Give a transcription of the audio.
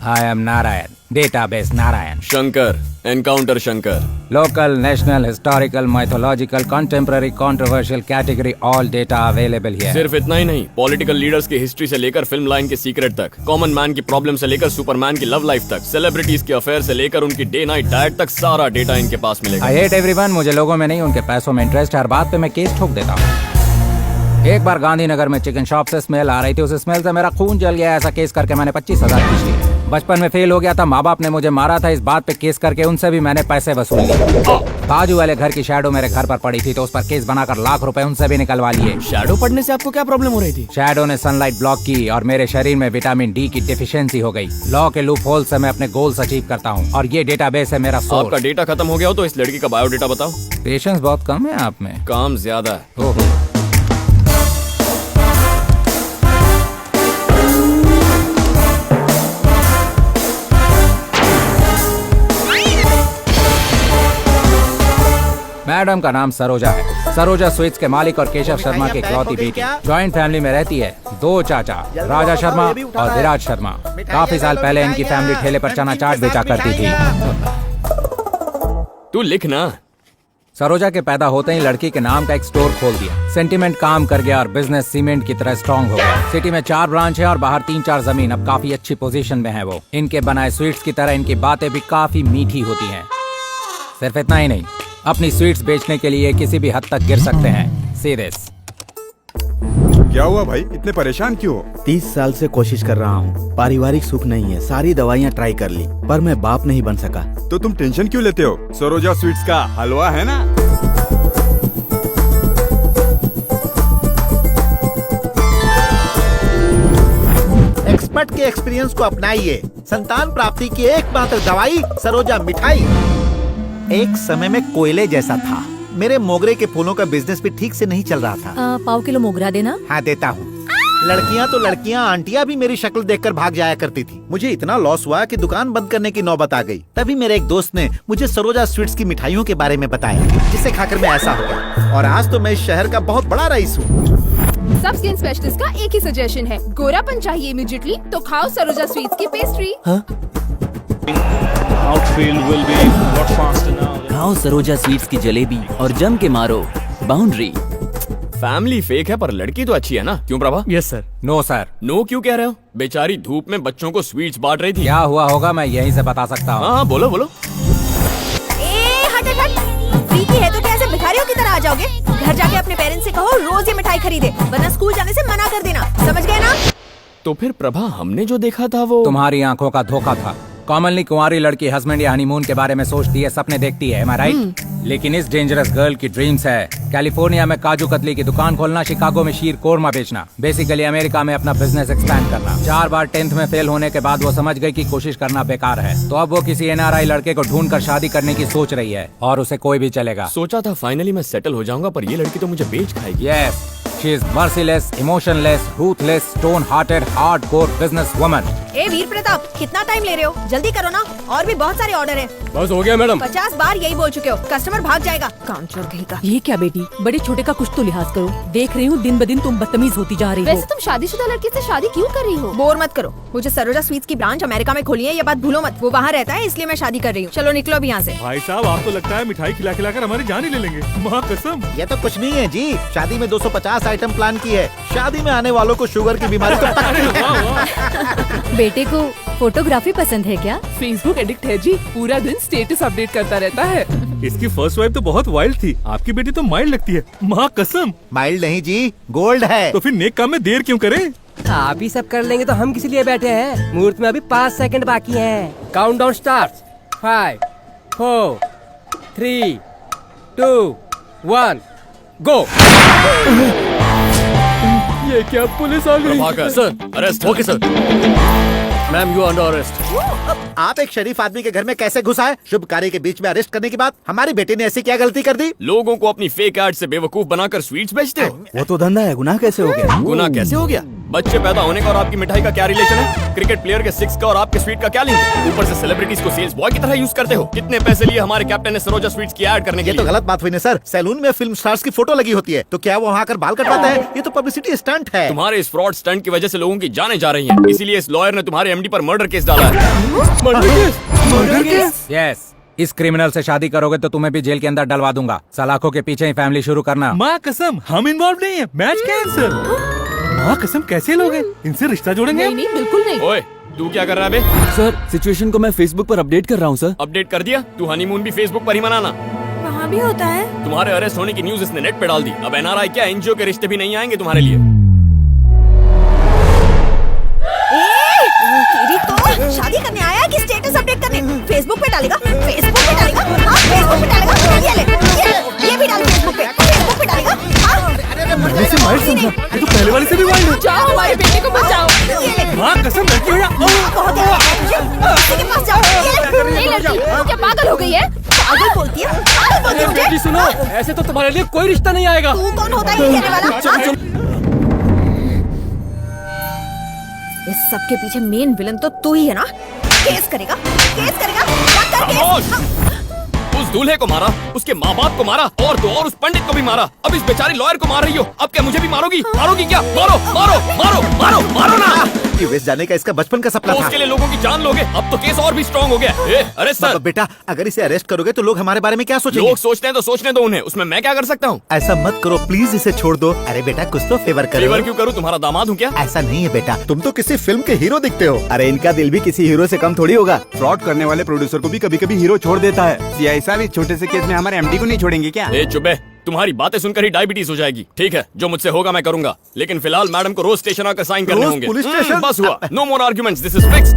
I am Narayan. Database Narayan. Shankar, encounter Shankar. Local, national, historical, mythological, contemporary, controversial category, all data available here. सिर्फ इतना ही नहीं, political leaders की history से लेकर film line के secret तक, कॉमन मैन की प्रॉब्लम से लेकर सुपरमैन की लव लाइफ तक, सेलिब्रिटीज के अफेयर से लेकर उनकी डे नाइट डाइट तक सारा डेटा इनके पास मिलेगा. I hate everyone. मुझे लोगों में नहीं उनके पैसों में इंटरेस्ट. हर बात पे मैं केस ठोक देता हूँ. एक बार गांधीनगर में चिकन शॉप से स्मेल आ रही थी. उस स्मेल से मेरा खून जल गया. ऐसा केस करके मैंने 25,000 खींच लिए. बचपन में फेल हो गया था. माँ बाप ने मुझे मारा था. इस बात पे केस करके उनसे भी मैंने पैसे वसूल लिए. बाजू वाले घर की शैडो मेरे घर पर पड़ी थी तो उस पर केस बनाकर लाख रुपए उनसे भी निकलवा लिए. शैडो पड़ने से आपको क्या प्रॉब्लम हो रही थी? शैडो ने सनलाइट ब्लॉक की और मेरे शरीर में विटामिन डी की डिफिशियंसी हो गई. लॉ के लूप होल से मैं अपने गोल्स अचीव करता हूँ और ये डेटाबेस है मेरा सोर्स. आपका डेटा खत्म हो गया हो तो इस लड़की का बायोडेटा बताओ. पेशेंस बहुत कम है आप में. काम ज्यादा है. ओहो. मैडम का नाम सरोजा है. सरोजा स्वीट्स के मालिक और केशव शर्मा की इकलौती बेटी. जॉइंट फैमिली में रहती है. 2 चाचा, राजा शर्मा और विराज शर्मा. काफी साल पहले इनकी फैमिली ठेले पर चना चाट बेचा करती थी. तू लिख ना. सरोजा के पैदा होते ही लड़की के नाम का एक स्टोर खोल दिया. सेंटिमेंट काम कर गया और बिजनेस सीमेंट की तरह स्ट्रॉन्ग हो गया. सिटी में 4 ब्रांच है और बाहर 3-4 जमीन. अब काफी अच्छी पोजीशन में है वो. इनके बनाए स्वीट्स की तरह इनकी बातें भी काफी मीठी होती हैं. सिर्फ इतना ही नहीं, अपनी स्वीट्स बेचने के लिए किसी भी हद तक गिर सकते हैं. सीरियस. क्या हुआ भाई, इतने परेशान क्यों हो? 30 साल से कोशिश कर रहा हूँ. पारिवारिक सुख नहीं है. सारी दवाइयाँ ट्राई कर ली पर मैं बाप नहीं बन सका. तो तुम टेंशन क्यों लेते हो? सरोजा स्वीट्स का हलवा है ना. एक्सपर्ट के एक्सपीरियंस को अपनाइए. संतान प्राप्ति की एकमात्र दवाई सरोजा मिठाई. एक समय में कोयले जैसा था. मेरे मोगरे के फूलों का बिजनेस भी ठीक से नहीं चल रहा था. 1 किलो मोगरा देना. हाँ देता हूँ. लड़कियाँ तो लड़कियाँ, आंटियाँ भी मेरी शक्ल देखकर भाग जाया करती थी. मुझे इतना लॉस हुआ कि दुकान बंद करने की नौबत आ गई. तभी मेरे एक दोस्त ने मुझे सरोजा स्वीट्स की मिठाइयों के बारे में बताया, जिसे खाकर मैं ऐसा हो गया. और आज तो मैं इस शहर का बहुत बड़ा रईस हूँ. सब स्किन स्पेशलिस्ट का एक ही सजेशन है. गोरापन चाहिए इमीडिएटली तो खाओ सरोजा स्वीट्स की पेस्ट्री. खाओ सरोजा स्वीट्स की जलेबी और जम के मारो बाउंड्री. फैमिली फेक है पर लड़की तो अच्छी है ना. क्यों Prabha? Yes sir. No sir. No क्यों कह रहे हो? बेचारी धूप में बच्चों को स्वीट्स बांट रही थी. क्या हुआ होगा मैं यहीं से बता सकता हूँ. हाँ बोलो बोलो. हट. फ्री की है तो क्या ऐसे भिखारियों की तरह आ जाओगे? घर जाके अपने पेरेंट्स से कहो रोज ये मिठाई खरीदे, वरना स्कूल जाने से मना कर देना. समझ गए ना? तो फिर प्रभा हमने जो देखा था वो तुम्हारी आंखों का धोखा था. कॉमनली कुंवारी लड़की हस्बैंड या हनीमून के बारे में सोचती है, सपने देखती है. Am I right? लेकिन इस डेंजरस गर्ल की ड्रीम्स है कैलिफोर्निया में काजू कतली की दुकान खोलना, शिकागो में शीर कोरमा बेचना, बेसिकली अमेरिका में अपना बिजनेस एक्सपैंड करना. 4 बार 10th में फेल होने के बाद वो समझ गई कि कोशिश करना बेकार है. तो अब वो किसी NRI लड़के को ढूंढ कर शादी करने की सोच रही है और उसे कोई भी चलेगा. सोचा था फाइनली मैं सेटल हो जाऊंगा पर ये लड़की तो मुझे बेच खाएगी. Yes, she is merciless, emotionless, ruthless, stone-hearted, hardcore businesswoman. ए वीर प्रताप, कितना टाइम ले रहे हो? जल्दी करो ना, और भी बहुत सारे ऑर्डर हैं. बस हो गया मैडम. 50 बार यही बोल चुके हो. कस्टमर भाग जाएगा. काम छोड़ गई का. ये क्या बेटी, बड़े छोटे का कुछ तो लिहाज करो. देख रही हूँ दिन ब दिन तुम बदतमीज होती जा रही हो. वैसे तुम शादीशुदा लड़की से शादी क्यों कर रही हो? बोर मत करो. मुझे सरोजा स्वीट्स की ब्रांच अमेरिका में खोली है, ये बात भूलो मत. वो वहाँ रहता है इसलिए मैं शादी कर रही हूँ. चलो निकलो भी यहाँ से. भाई साहब आप तो लगता है मिठाई खिला खिलाकर हमारी जान ही ले लेंगे. माँ कसम. ये तो कुछ नहीं है जी. शादी में 250 आइटम प्लान की है. शादी में आने वालों को शुगर की बीमारी तो बेटे को फोटोग्राफी पसंद है क्या? फेसबुक एडिक्ट है जी. पूरा दिन स्टेटस अपडेट करता रहता है. इसकी फर्स्ट वाइफ तो बहुत वाइल्ड थी. आपकी बेटी तो माइल्ड लगती है. माँ कसम. माइल्ड नहीं जी, गोल्ड है. तो फिर नेक काम में देर क्यों करें? आप ही सब कर लेंगे तो हम किस लिए बैठे हैं? मुहूर्त में अभी 5 सेकंड बाकी हैं. Countdown starts. 5, 4, 3, 2, 1, गो. ये क्या पुलिस आ गई? Sir arrest. Okay sir. Ma'am you under arrest. आप एक शरीफ आदमी के घर में कैसे घुसा है? शुभ कार्य के बीच में अरेस्ट करने के बाद हमारी बेटी ने ऐसी क्या गलती कर दी? लोगों को अपनी फेक एड से बेवकूफ बनाकर स्वीट्स बेचते हो. वो तो धंधा है, गुनाह कैसे हो गया? गुनाह कैसे हो गया? बच्चे पैदा होने का और आपकी मिठाई का क्या रिलेशन है? क्रिकेट प्लेयर के 6 का और आपके स्वीट का क्या लिंक है? ऊपर से सेलिब्रिटीज को सेल्स बॉय की तरह यूज करते हो। कितने पैसे लिए हमारे कैप्टन ने सरोजा स्वीट्स की ऐड करने के ये लिए? तो गलत बात हुई ना सर। सैलून में फिल्म स्टार्स की फोटो लगी होती है तो क्या वो वहाँ आकर बाल कटवाता है? ये तो पब्लिसिटी स्टंट है। तुम्हारे इस फ्रॉड स्टंट की वजह से लोगों की जानें जा रही हैं। इसीलिए इस लॉयर ने तुम्हारे एमडी पर मर्डर केस डाला है। Murder case? यस, इस क्रिमिनल से शादी करोगे तो तुम्हें भी जेल के अंदर डलवा दूंगा। सलाखों के पीछे ही फैमिली शुरू करना। माँ कसम हम इन्वॉल्व नहीं है, मैच कैंसिल। माँ कसम कैसे लोग हैं? इनसे रिश्ता जोड़ेंगे? नहीं नहीं बिल्कुल नहीं। ओए तू क्या कर रहा है बे? सर सिचुएशन को मैं फेसबुक पर अपडेट कर रहा हूँ सर। अपडेट कर दिया? तू हनीमून भी फेसबुक पर ही मनाना। वहाँ भी होता है। तुम्हारे अरेस्ट होने की न्यूज इसने नेट पे डाल दी। अब एनआरआई क्या एनजीओ के रिश्ते भी नहीं आएंगे तुम्हारे लिए। तेरी तो शादी करने आया कि स्टेटस अपडेट करने? फेसबुक पे डालेगा? फेसबुक पे डालेगा? हाँ फेसबुक पे डालेगा। ये भी डाल फेसबुक पे डालेगा। हाँ? से वाइल्ड समझा, ये तो पहले वाले से भी वाइल्ड है। जाओ हमारे बेटे को बचाओ। माँ कसम लड़की हो या बहुत है के पास जाओ। नहीं लड़की, तू क्या पागल हो गई है? पागल बोलती है? पागल बोलती है मुझे? बेटी सुनो, ऐसे तो तुम्हारे लिए कोई रिश्ता नहीं आएगा। तू कौन होता है ये कहने वाला? हाँ? इस सब के पीछे मेन विलन तो तू ही है ना? केस करेगा? केस करेगा? कर केस। उस दूल्हे को मारा, उसके माँ बाप को मारा और तो और उस पंडित को भी मारा। अब इस बेचारी लॉयर को मार रही हो। अब क्या मुझे भी मारोगी? मारोगी क्या? मारो मारो मारो मारो मारो ना। यूएस जाने का इसका बचपन का सपना तो था। उसके लिए लोगों की जान लोगे। अब तो केस और भी स्ट्रॉन्ग हो गया। Arrest sir. बेटा अगर इसे अरेस्ट करोगे तो लोग हमारे बारे में क्या सोचेंगे? लोग सोचते हैं तो सोचने दो उन्हें, उसमें मैं क्या कर सकता हूँ? ऐसा मत करो प्लीज, इसे छोड़ दो। अरे बेटा कुछ तो फेवर करो। फेवर क्यों करूँ? तुम्हारा दामाद हूँ क्या? ऐसा नहीं है बेटा, तुम तो किसी फिल्म के हीरो दिखते हो। अरे इनका दिल भी किसी हीरो से कम थोड़ी होगा। फ्रॉड करने वाले प्रोड्यूसर को भी कभी कभी हीरो छोड़ देता है। सीआई साहब इस छोटे से केस में हमारे एमडी को नहीं छोड़ेंगे क्या? ए चुप है, तुम्हारी बातें सुनकर ही डायबिटीज हो जाएगी। ठीक है, जो मुझसे होगा मैं करूंगा, लेकिन फिलहाल मैडम को रोज स्टेशन आकर साइन करने रोज होंगे। Police station? बस हुआ, no more arguments, this is fixed.